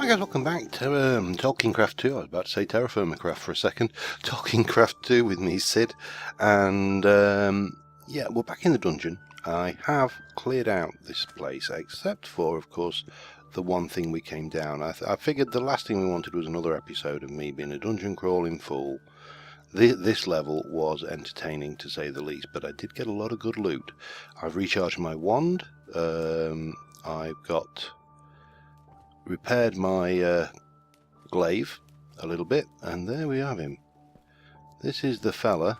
guys, welcome back to Tolkien Craft 2. I was about to say Terraformacraft for a second. Tolkien Craft 2 with me, Sid. And yeah, we're back in the dungeon. I have cleared out this place, except for, of course, the one thing we came down. I figured the last thing we wanted was another episode of me being a dungeon crawling fool. This level was entertaining, to say the least, but I did get a lot of good loot. I've recharged my wand. I've got... repaired my glaive a little bit, and there we have him. This is the fella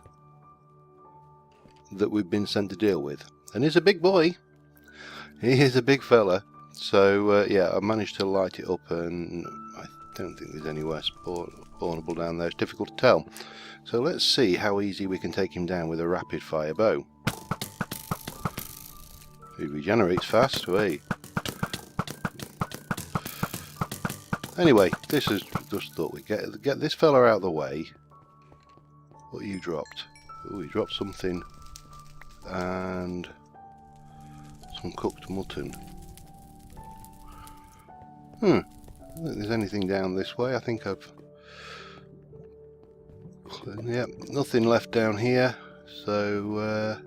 that we've been sent to deal with, and he's a big boy. He is a big fella. So yeah, I managed to light it up, and I don't think there's anywhere spawnable down there. It's difficult to tell. So let's see how easy we can take him down with a rapid fire bow. He regenerates fast, wait. Anyway, this is just thought we'd get this fella out of the way. What you dropped? Oh, he dropped something. And some cooked mutton. I don't think there's anything down this way. I think I've... yeah, nothing left down here. So,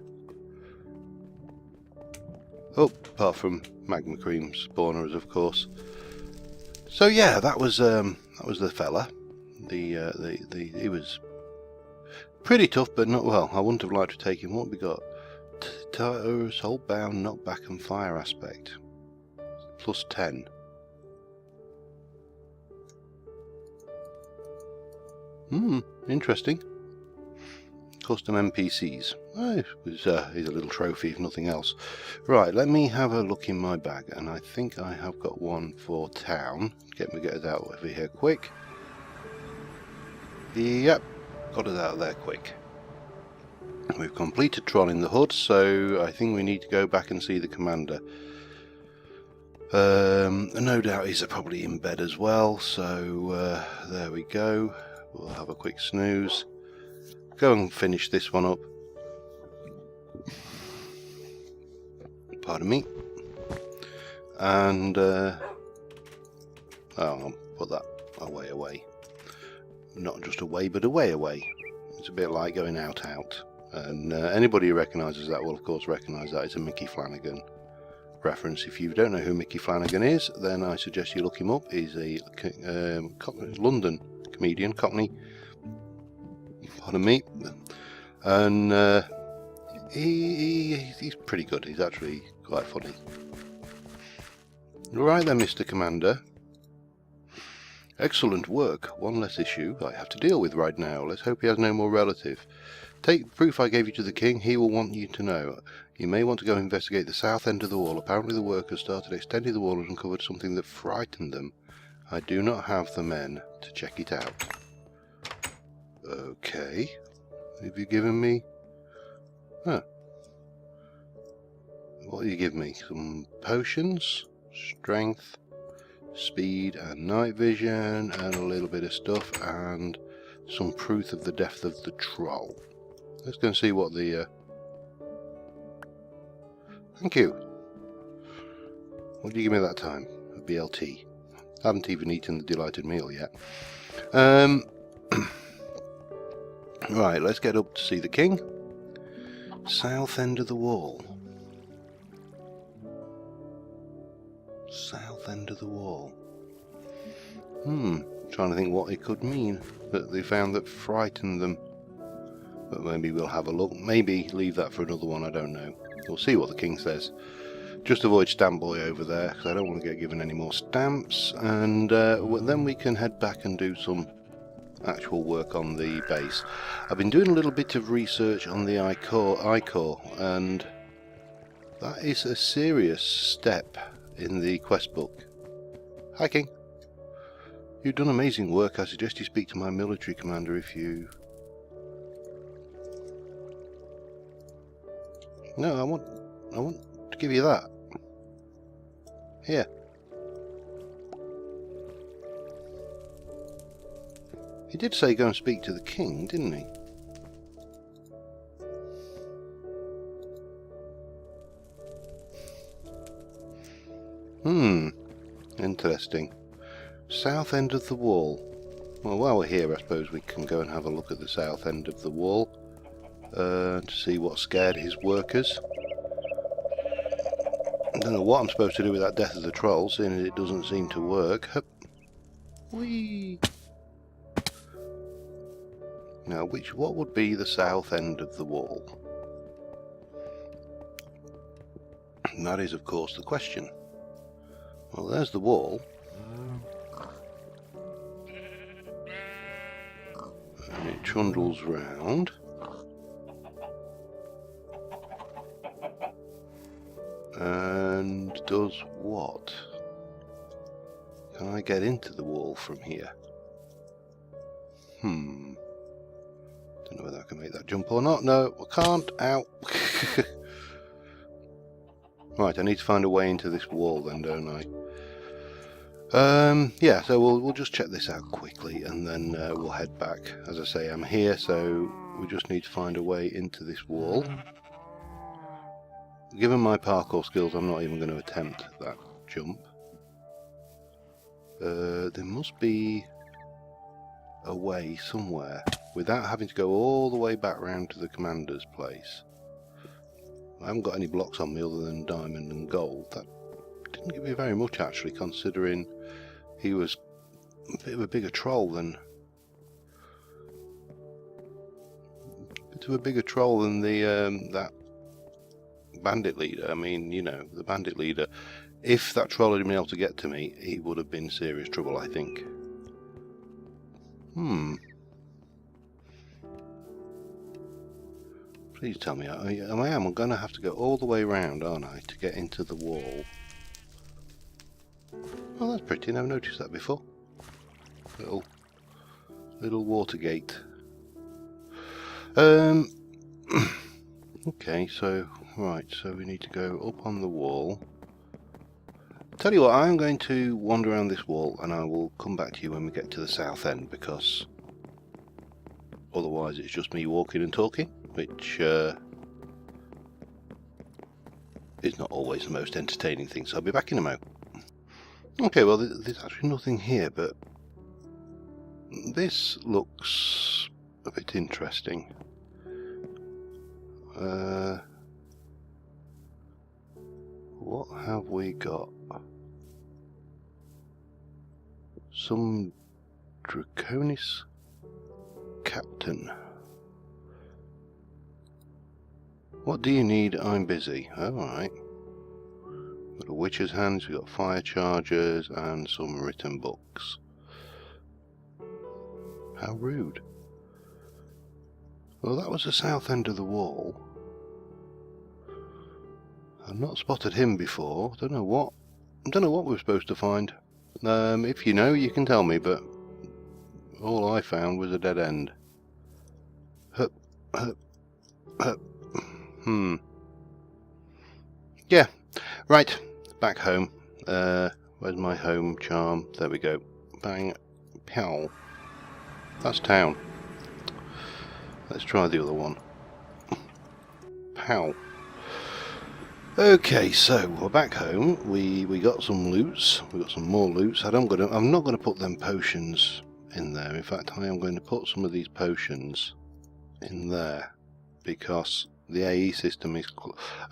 oh, apart from magma cream spawners, of course. So yeah, that was the fella. He was pretty tough, but not well. I wouldn't have liked to take him. What we got? Tatars, hold bound, knockback, and fire aspect. Plus 10. Interesting. Custom NPCs. Oh, he's a little trophy, if nothing else. Right, let me have a look in my bag, and I think I have got one for town. Get us out of here quick. Yep, got us out of there quick. We've completed trolling the hood, so I think we need to go back and see the commander. No doubt he's probably in bed as well, so there we go. We'll have a quick snooze. Go and finish this one up. Pardon me. And I'll put that away. Not just away, but away. It's a bit like going out. And anybody who recognises that will, of course, recognise that it's a Mickey Flanagan reference. If you don't know who Mickey Flanagan is, then I suggest you look him up. He's a London comedian, Cockney. Pardon me. And he's pretty good. He's actually quite funny. Right then, Mr. Commander. Excellent work. One less issue I have to deal with right now. Let's hope he has no more relative. Take the proof I gave you to the king. He will want you to know. You may want to go investigate the south end of the wall. Apparently the workers started extending the wall and uncovered something that frightened them. I do not have the men to check it out. Okay. Have you given me... Huh. What do you give me? Some potions, strength, speed and night vision, and a little bit of stuff, and some proof of the depth of the troll. Let's go and see what the... Thank you. What did you give me that time? A BLT. I haven't even eaten the delighted meal yet. Right, let's get up to see the king. South end of the wall. South end of the wall. Trying to think what it could mean that they found that frightened them. But maybe we'll have a look. Maybe leave that for another one, I don't know. We'll see what the king says. Just avoid Stamp Boy over there, because I don't want to get given any more stamps. And then we can head back and do some actual work on the base. I've been doing a little bit of research on the Ichor, and that is a serious step in the quest book. Hi, King. You've done amazing work. I suggest you speak to my military commander if you... No, I want to give you that. Here. He did say go and speak to the king, didn't he? Interesting. South end of the wall. Well, while we're here, I suppose we can go and have a look at the south end of the wall to see what scared his workers. I don't know what I'm supposed to do with that death of the troll, seeing as it doesn't seem to work. Hup. Whee! Now, what would be the south end of the wall? And that is, of course, the question. Well, there's the wall. And it trundles round. And does what? Can I get into the wall from here? Don't know whether I can make that jump or not. No, I can't. Ow. Right, I need to find a way into this wall then, don't I? Yeah, so we'll just check this out quickly and then we'll head back. As I say, I'm here, so we just need to find a way into this wall. Given my parkour skills, I'm not even going to attempt that jump. There must be a way somewhere without having to go all the way back round to the commander's place. I haven't got any blocks on me other than diamond and gold. That didn't give me very much actually, considering he was a bit of a bigger troll than the that bandit leader. I mean, you know, the bandit leader. If that troll had been able to get to me, he would have been serious trouble, I think. Please tell me, I'm going to have to go all the way around, aren't I, to get into the wall? Oh, that's pretty. Never noticed that before. Little water gate. Okay, so right, so we need to go up on the wall. Tell you what, I'm going to wander around this wall, and I will come back to you when we get to the south end, because otherwise it's just me walking and talking, which is not always the most entertaining thing. So I'll be back in a moment. Okay, well, there's actually nothing here, but this looks a bit interesting. What have we got? Some Draconis Captain. What do you need? I'm busy. Alright. Got a witch's hands, we've got fire chargers and some written books. How rude. Well, that was the south end of the wall. I've not spotted him before. Don't know what we were supposed to find. If you know, you can tell me, but all I found was a dead end. Hup, hup, hup. Yeah, right, back home. Where's my home charm? There we go. Bang, pow. That's town. Let's try the other one. Pow. Okay, so we're back home. We got some loots. We got some more loots. I'm not gonna put them potions in there. In fact, I am going to put some of these potions in there because the AE system is.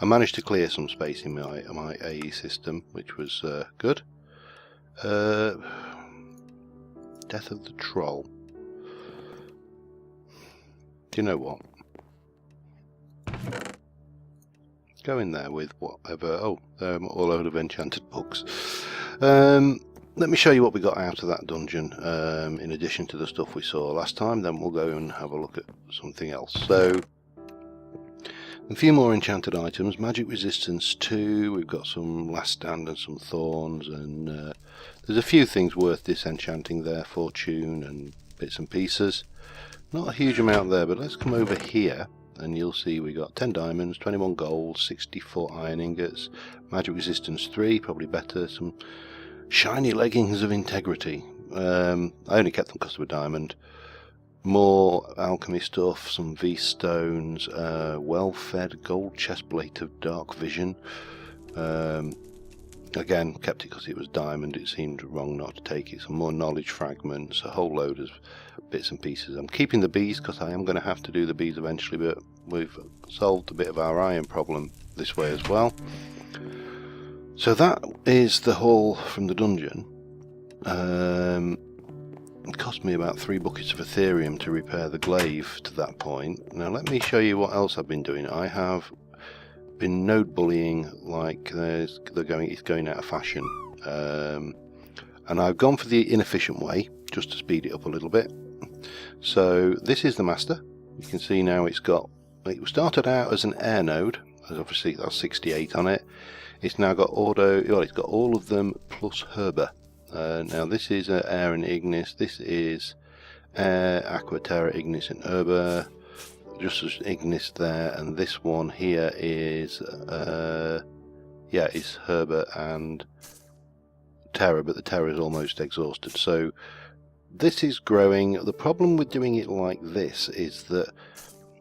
I managed to clear some space in my AE system, which was good. Death of the troll. Do you know what? Go in there with whatever. Oh, a load of enchanted books. Let me show you what we got out of that dungeon, in addition to the stuff we saw last time. Then we'll go and have a look at something else. So, a few more enchanted items. Magic resistance 2. We've got some last stand and some thorns, and there's a few things worth disenchanting there. Fortune and bits and pieces. Not a huge amount there, but let's come over here. And you'll see we got 10 diamonds, 21 gold, 64 iron ingots, magic resistance 3, probably better, some shiny leggings of integrity. I only kept them because they were diamond. More alchemy stuff, some V-stones, well-fed gold chestplate of dark vision, Again, kept it because it was diamond. It seemed wrong not to take it. Some more knowledge fragments, a whole load of bits and pieces. I'm keeping the bees because I am going to have to do the bees eventually, but we've solved a bit of our iron problem this way as well. So that is the haul from the dungeon. It cost me about 3 buckets of Ethereum to repair the glaive to that point. Now let me show you what else I've been doing. I have been node bullying like it's going out of fashion, and I've gone for the inefficient way just to speed it up a little bit. So this is the master. You can see now it started out as an air node, as obviously that's 68 on it. It's now got auto, well, it's got all of them plus Herber. Now this is air and ignis. This is air, aqua, terra, ignis and Herber. Just as ignis there, and this one here is is Herbert and Terra, but the Terra is almost exhausted. So this is growing. The problem with doing it like this is that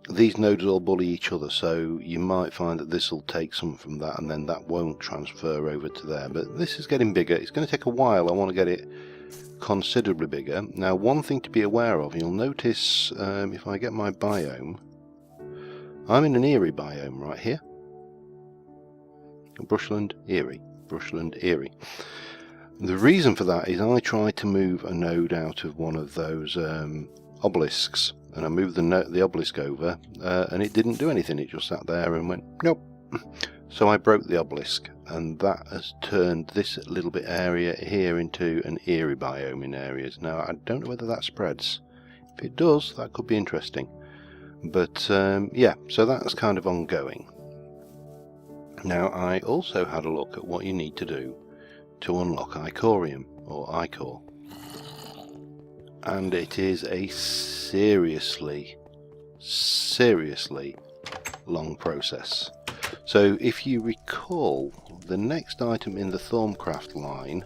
these nodes all bully each other, so you might find that this will take some from that and then that won't transfer over to there. But this is getting bigger. It's going to take a while. I want to get it considerably bigger. Now one thing to be aware of, you'll notice if I get my biome, I'm in an Eerie biome right here. Brushland, Eerie. Brushland, Eerie. The reason for that is I tried to move a node out of one of those obelisks, and I moved the obelisk over, and it didn't do anything. It just sat there and went, nope. So I broke the obelisk, and that has turned this little bit area here into an Eerie biome in areas. Now, I don't know whether that spreads. If it does, that could be interesting. But yeah, so that's kind of ongoing. Now I also had a look at what you need to do to unlock Icorium, or Icor, and it is a seriously long process. So if you recall, the next item in the Thorncraft line,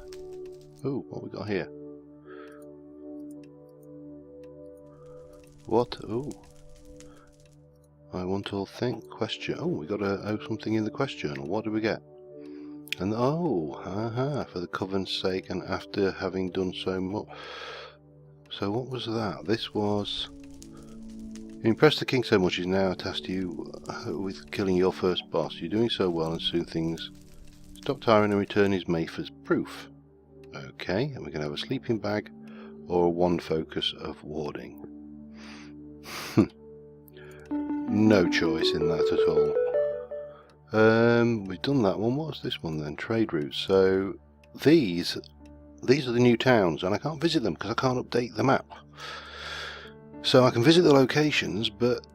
oh, what we got here? What? Oh, I want all think question. Oh, we got something in the quest journal. What do we get? And for the covenant's sake, and after having done so much. So what was that? This was, you impressed the king so much he's now tasked you with killing your first boss. You're doing so well, and soon things stop tiring and return his Mayfair's proof. Okay, and we're going to have a sleeping bag or a one focus of warding. No choice in that at all. We've done that one. What's this one then? Trade routes. So these are the new towns, and I can't visit them because I can't update the map. So I can visit the locations, but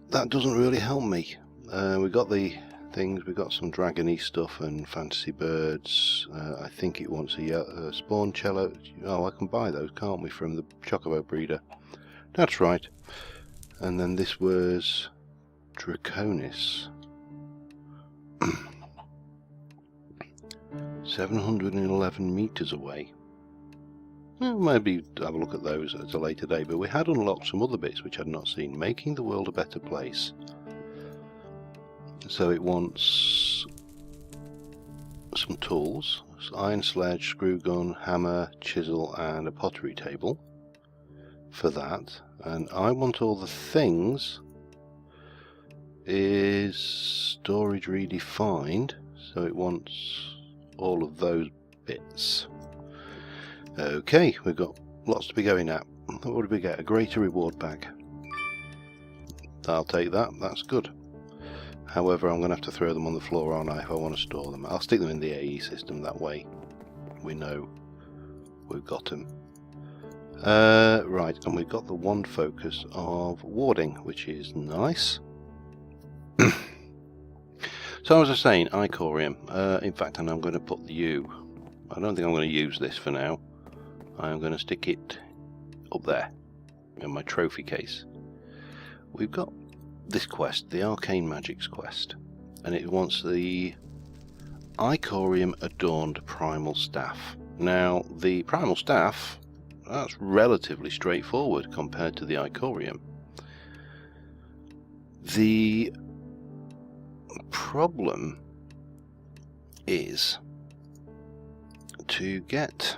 that doesn't really help me. We've got the things. We've got some dragony stuff and fantasy birds. I think it wants a spawn cello. Oh, I can buy those, can't we, from the Chocobo breeder? That's right. And then this was Draconis. 711 meters away. Well, maybe have a look at those at a later day, but we had unlocked some other bits which I'd not seen. Making the world a better place. So it wants some tools. Iron sledge, screw gun, hammer, chisel and a pottery table for that. And I want all the things is storage redefined, so it wants all of those bits. Okay, we've got lots to be going at. What do we get? A greater reward bag. I'll take that, that's good. However, I'm going to have to throw them on the floor, aren't I, if I want to store them. I'll stick them in the AE system, that way we know we've got them. Right, and we've got the one focus of warding, which is nice. So as I was saying, Icorium. In fact, and I'm going to put the U. I don't think I'm going to use this for now. I'm going to stick it up there in my trophy case. We've got this quest, the Arcane Magics quest, and it wants the Icorium Adorned Primal Staff. Now, the Primal Staff, that's relatively straightforward compared to the Icorium. The problem is to get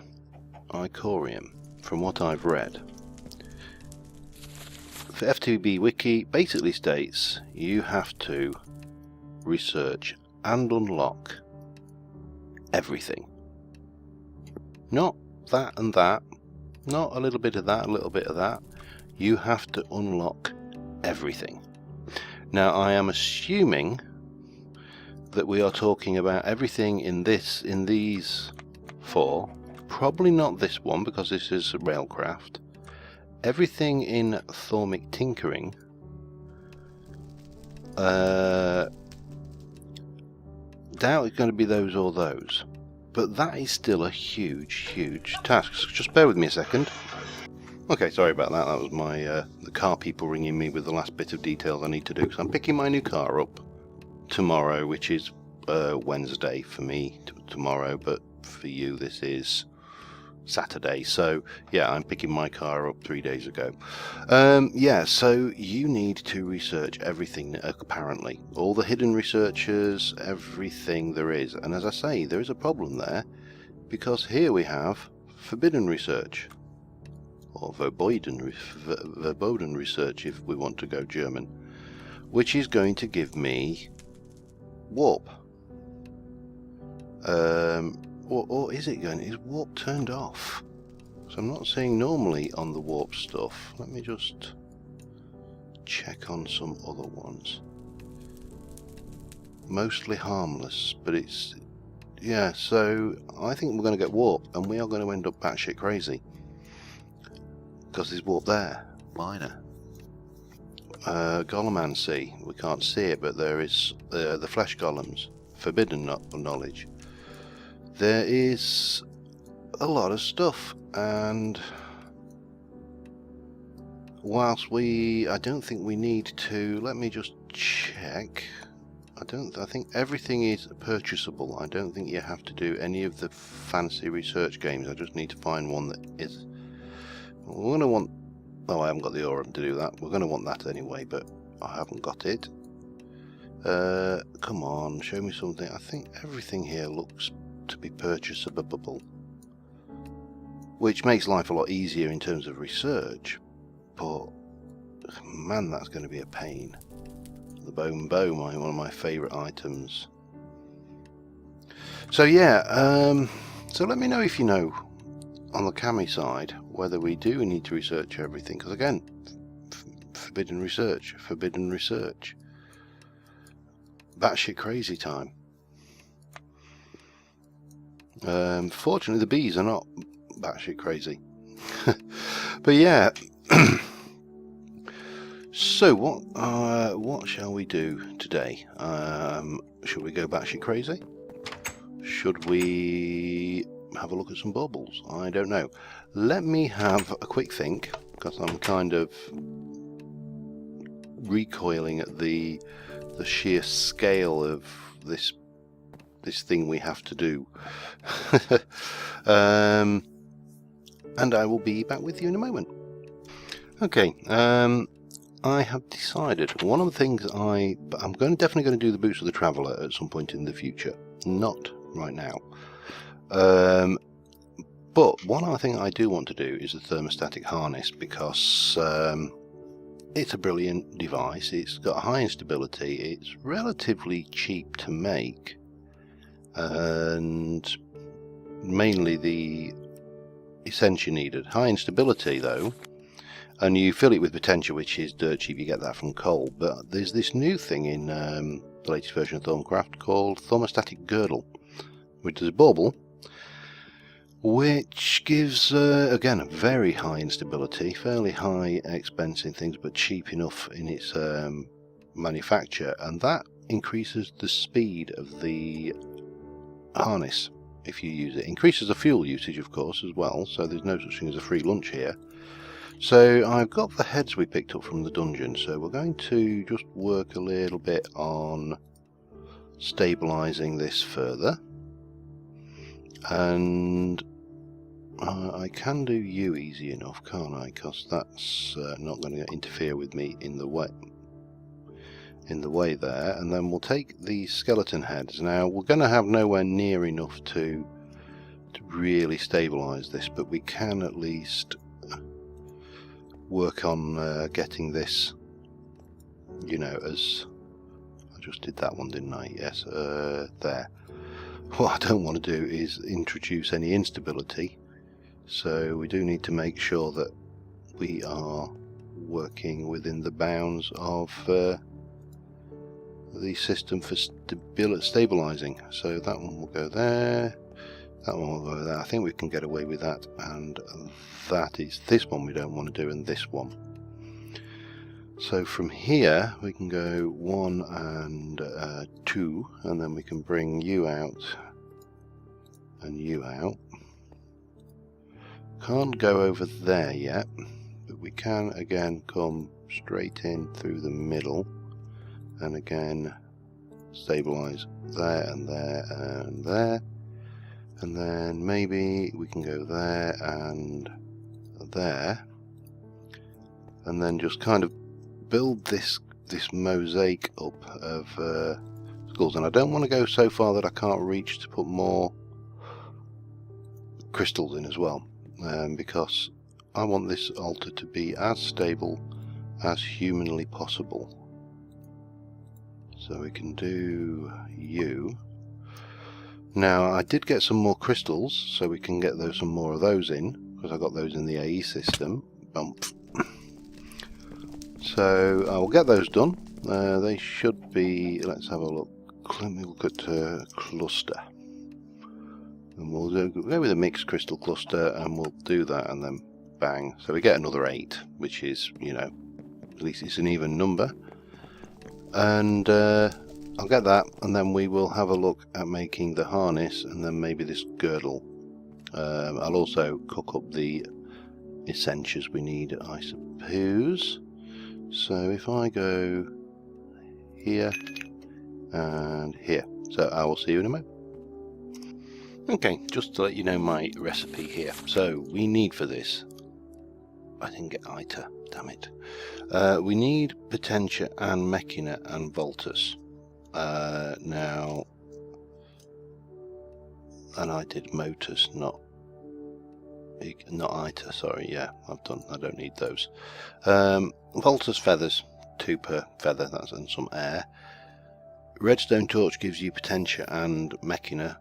Icorium, from what I've read, the FTB wiki basically states you have to research and unlock everything. Not that and that, not a little bit of that, a little bit of that. You have to unlock everything. Now I am assuming that we are talking about everything in these four, probably not this one because this is Railcraft. Everything in Thormic Tinkering, doubt it's going to be those or those, but that is still a huge task. So just bear with me a second. Okay, sorry about that. That was my the car people ringing me with the last bit of details I need to do. So I'm picking my new car up tomorrow, which is Wednesday for me tomorrow, but for you this is Saturday. So yeah, I'm picking my car up 3 days ago. Yeah, so you need to research everything, apparently. All the hidden researchers, everything there is. And as I say, there is a problem there, because here we have forbidden research, or verboten research if we want to go German, which is going to give me warp. Or is it going? Is warp turned off? So I'm not seeing normally on the warp stuff. Let me just check on some other ones. Mostly harmless, but it's, yeah, so I think we're going to get warp, and we are going to end up batshit crazy. Because there's warp there. Minor. Golemancy, we can't see it, but there is the flesh golems. Forbidden knowledge. There is a lot of stuff, and whilst I don't think we need to, let me just check. I think everything is purchasable. I don't think you have to do any of the fancy research games. I just need to find one that is. We're going to want, oh, I haven't got the Aurum to do that. We're going to want that anyway, but I haven't got it. Come on, show me something. I think everything here looks to be purchasable, which makes life a lot easier in terms of research, but man, that's going to be a pain. The bone bow, one of my favourite items. So yeah, so let me know if you know on the Cami side whether we do need to research everything, because again, forbidden research, batshit crazy time. Fortunately the bees are not batshit crazy. But yeah. So what shall we do today? Should we go batshit crazy? Should we have a look at some baubles? I don't know. Let me have a quick think, because I'm kind of recoiling at the sheer scale of this thing we have to do. And I will be back with you in a moment. Okay, I have decided one of the things I'm definitely going to do the Boots of the Traveller at some point in the future, not right now. But one other thing I do want to do is the thermostatic harness, because it's a brilliant device. It's got high instability, it's relatively cheap to make, and mainly the essential needed. High instability though, and you fill it with potential, which is dirt cheap. You get that from coal. But there's this new thing in the latest version of Thermocraft called thermostatic girdle, which is a bauble which gives again a very high instability, fairly high expense in things, but cheap enough in its manufacture, and that increases the speed of the harness if you use it. Increases the fuel usage, of course, as well, so there's no such thing as a free lunch here. So I've got the heads we picked up from the dungeon, so we're going to just work a little bit on stabilising this further, and I can do you easy enough, can't I? Because that's not going to interfere with me in the way there. And then we'll take the skeleton heads. Now we're going to have nowhere near enough to to really stabilise this, but we can at least work on getting this, you know, as I just did that one, didn't I? Yes, there. What I don't want to do is introduce any instability, so we do need to make sure that we are working within the bounds of the system for stabilising. So that one will go there, that one will go there. I think we can get away with that, and that is this one we don't want to do, and this one. So from here we can go 1 and 2, and then we can bring you out and you out. Can't go over there yet, but we can again come straight in through the middle, and again stabilise there and there and there, and then maybe we can go there and there, and then just kind of build this mosaic up of skulls. And I don't want to go so far that I can't reach to put more crystals in as well, because I want this altar to be as stable as humanly possible. So we can do you. Now I did get some more crystals, so we can get some more of those in, because I got those in the AE system. Bump. So I will get those done. They should be, let's have a look. Let me look at cluster. And we'll go with a mixed crystal cluster, and we'll do that, and then bang. So we get another 8, which is, you know, at least it's an even number. And I'll get that, and then we will have a look at making the harness, and then maybe this girdle. I'll also cook up the essentials we need, I suppose. So if I go here and here, so I will see you in a moment. Okay, just to let you know my recipe here. So we need for this, I didn't get Ita, damn it. We need Potentia and Mechina and Voltus. Now, and I did Motus, not Ita, sorry, yeah, I don't need those. Voltus feathers, 2 per feather, that's in some air. Redstone torch gives you Potentia and Mechina,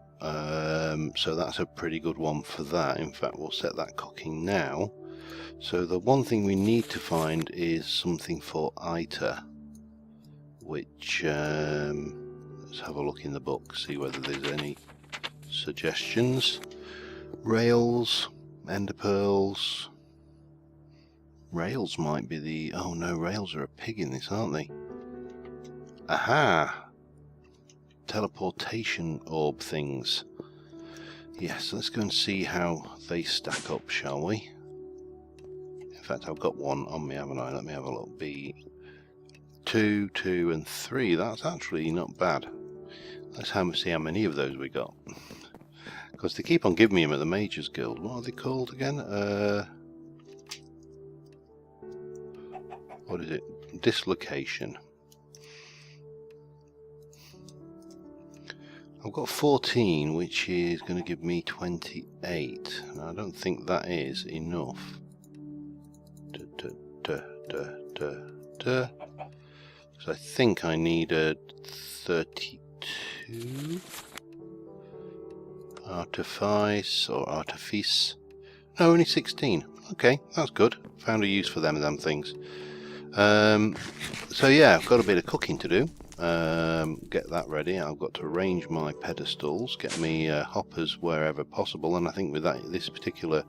so that's a pretty good one for that. In fact, we'll set that cooking now. So the one thing we need to find is something for Ita, which, let's have a look in the book, see whether there's any suggestions. Rails, ender pearls. Rails might be the... oh no, rails are a pig in this, aren't they? Aha! Teleportation orb things. Yes, let's go and see how they stack up, shall we? In fact, I've got one on me, haven't I? Let me have a look. B 2, 2 and 3. That's actually not bad. Let's see how many of those we got. Because they keep on giving me them at the Mages Guild. What are they called again? What is it? Dislocation. I've got 14, which is going to give me 28. Now, I don't think that is enough. So I think I need a 32 artifice or artifice. No, only 16. Okay, that's good. Found a use for them damn things. So yeah, I've got a bit of cooking to do. Get that ready. I've got to arrange my pedestals, get me hoppers wherever possible, and I think with this particular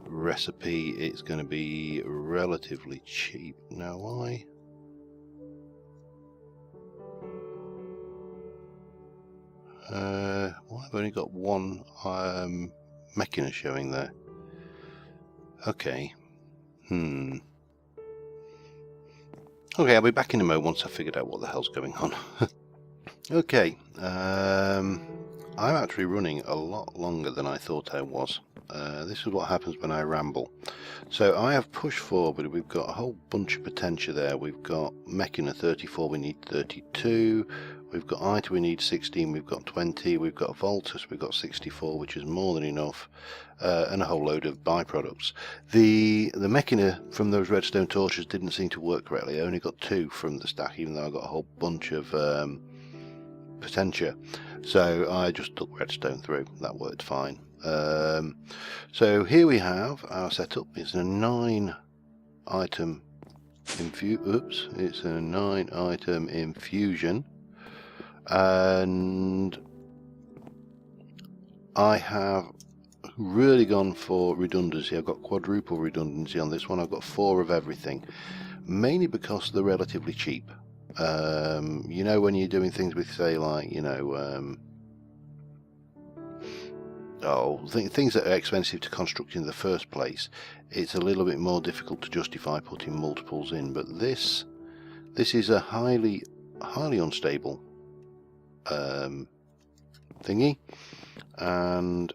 recipe it's going to be relatively cheap. Now why? Well, I've only got one Mechina showing there. Okay. Okay, I'll be back in a moment once I've figured out what the hell's going on. Okay, I'm actually running a lot longer than I thought I was. This is what happens when I ramble. So I have pushed forward. We've got a whole bunch of potential there. We've got Mechina 34, we need 32. We've got ITER, we need 16, we've got 20, we've got Voltus, we've got 64, which is more than enough, and a whole load of byproducts. The Mechina from those redstone torches didn't seem to work correctly. I only got 2 from the stack, even though I got a whole bunch of potentia. So I just took redstone through. That worked fine. So here we have our setup. It's a 9 item it's a 9 item infusion, and I have really gone for redundancy. I've got quadruple redundancy on this one. I've got 4 of everything, mainly because they're relatively cheap. You know, when you're doing things with, say, like, you know, things that are expensive to construct in the first place, it's a little bit more difficult to justify putting multiples in. But this is a highly unstable thingy, and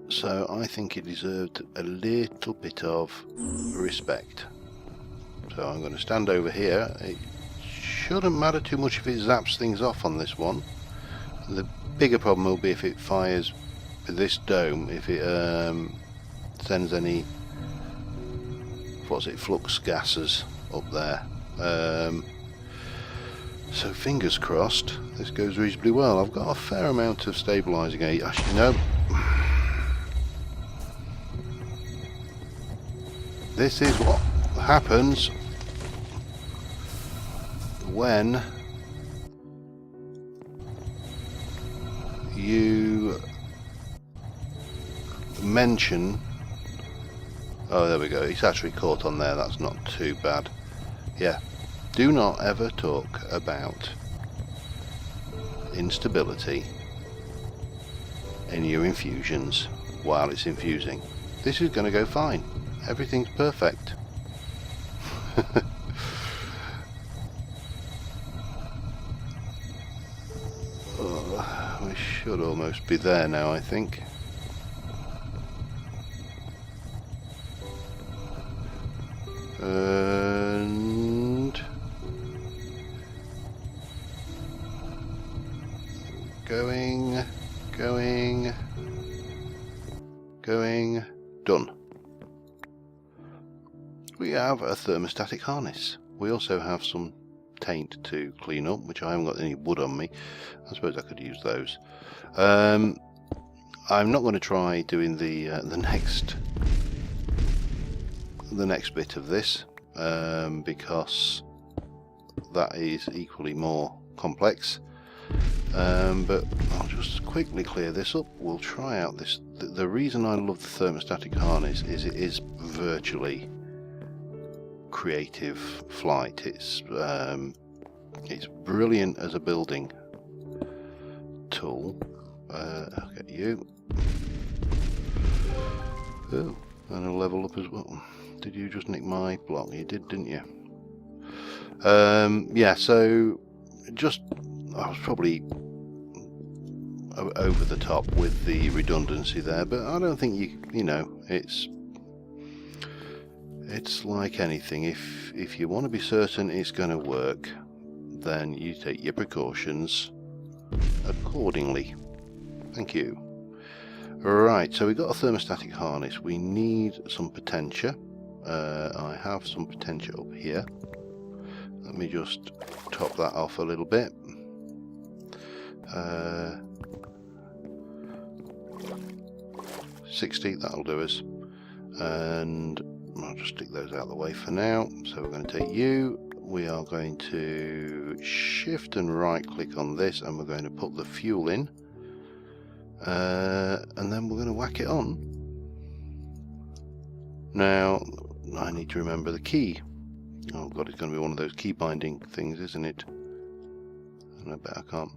so I think it deserved a little bit of respect. So I'm going to stand over here. It shouldn't matter too much if it zaps things off on this one. The bigger problem will be if it fires this dome, if it sends any, flux gases up there. So fingers crossed this goes reasonably well. I've got a fair amount of stabilising aid. Actually, no. This is what happens when you mention... Oh, there we go. It's actually caught on there. That's not too bad. Yeah. Do not ever talk about instability in your infusions while it's infusing. This is going to go fine. Everything's perfect. Oh, we should almost be there now, I think. And going, done. We have a thermostatic harness. We also have some taint to clean up, which I haven't got any wood on me. I suppose I could use those. I'm not going to try doing the next bit of this because that is equally more complex. But I'll just quickly clear this up. We'll try out this. The reason I love the thermostatic harness is it is virtually creative flight. It's brilliant as a building tool. I'll get you. Oh, and a level up as well. Did you just nick my block? You did, didn't you? Yeah, so just I was probably over the top with the redundancy there, but I don't think you know, it's like anything. If you want to be certain it's going to work, then you take your precautions accordingly. Thank you. Right, so we've got a thermostatic harness. We need some potentia. I have some potentia up here. Let me just top that off a little bit. 60, that'll do us. And I'll just stick those out of the way for now. So we're going to take you. We are going to shift and right click on this, and we're going to put the fuel in. And then we're going to whack it on. Now, I need to remember the key. Oh god, it's going to be one of those key binding things, isn't it? And I bet I can't.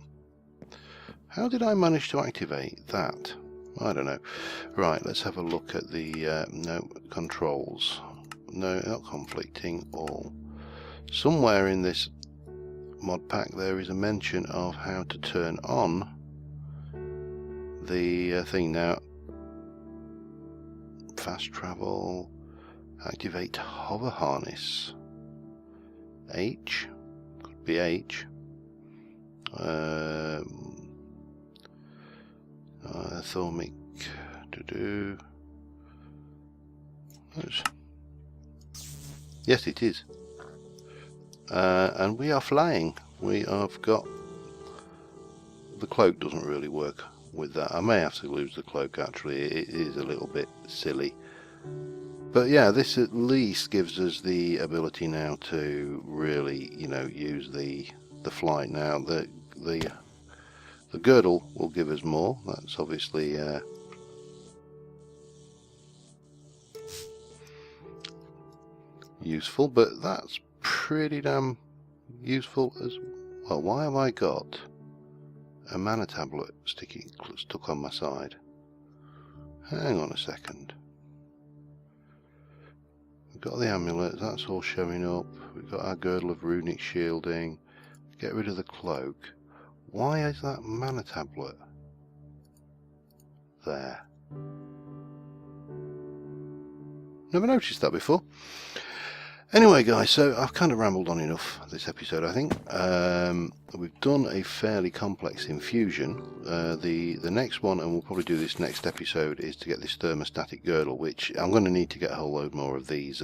How did I manage to activate that? I don't know. Right, let's have a look at the no controls. No, not conflicting, all. Somewhere in this mod pack there is a mention of how to turn on the thing. Now, fast travel, activate hover harness. H, could be H. Thormic to do. Yes, it is. And we are flying. We have got the cloak. Doesn't really work with that. I may have to lose the cloak. Actually, it is a little bit silly. But yeah, this at least gives us the ability now to really, you know, use the flight. Now the girdle will give us more. That's obviously useful, but that's pretty damn useful as well. Why have I got a mana tablet stuck on my side? Hang on a second. We've got the amulet, that's all showing up. We've got our girdle of runic shielding. Get rid of the cloak. Why is that mana tablet there? Never noticed that before. Anyway guys, so I've kind of rambled on enough this episode, I think. We've done a fairly complex infusion. The next one, and we'll probably do this next episode, is to get this thermostatic girdle, which I'm going to need to get a whole load more of these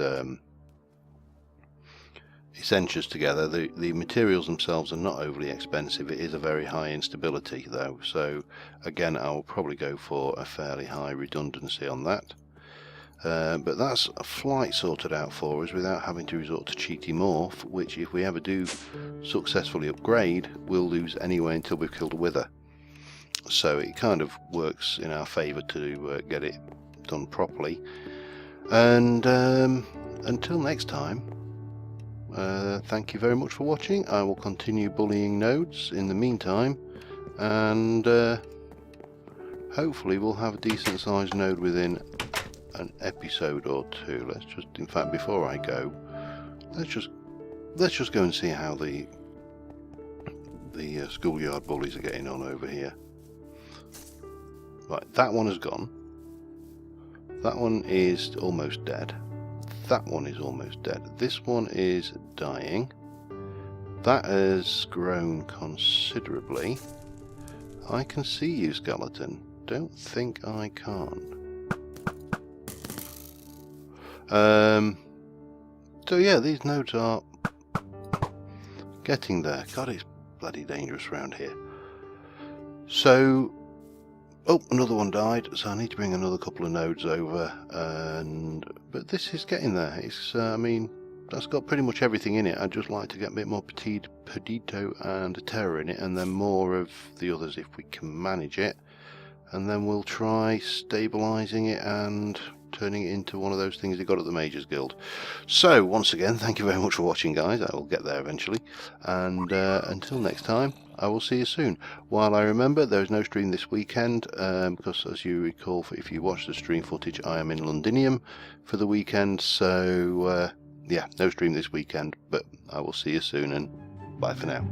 essentials together. The materials themselves are not overly expensive. It is a very high instability though, so again I'll probably go for a fairly high redundancy on that. But that's a flight sorted out for us without having to resort to cheaty morph, which if we ever do successfully upgrade, we'll lose anyway until we've killed a wither. So it kind of works in our favour to get it done properly. And until next time, thank you very much for watching. I will continue bullying nodes in the meantime, and hopefully we'll have a decent sized node within an episode or two. Let's just, in fact, before I go, let's just go and see how the schoolyard bullies are getting on over here. Right, that one has gone. That one is almost dead. That one is almost dead. This one is dying. That has grown considerably. I can see you, skeleton. Don't think I can't. So yeah, these nodes are getting there. God, it's bloody dangerous around here. So, oh, another one died, so I need to bring another couple of nodes over. But this is getting there. It's, I mean, that's got pretty much everything in it. I'd just like to get a bit more Perdito and Terra in it, and then more of the others if we can manage it. And then we'll try stabilising it and turning it into one of those things you got at the Mages Guild. So once again, thank you very much for watching, guys. I will get there eventually, and until next time, I will see you soon. While I remember, there is no stream this weekend, because as you recall, if you watch the stream footage, I am in Londinium for the weekend, so yeah, no stream this weekend, but I will see you soon, and bye for now.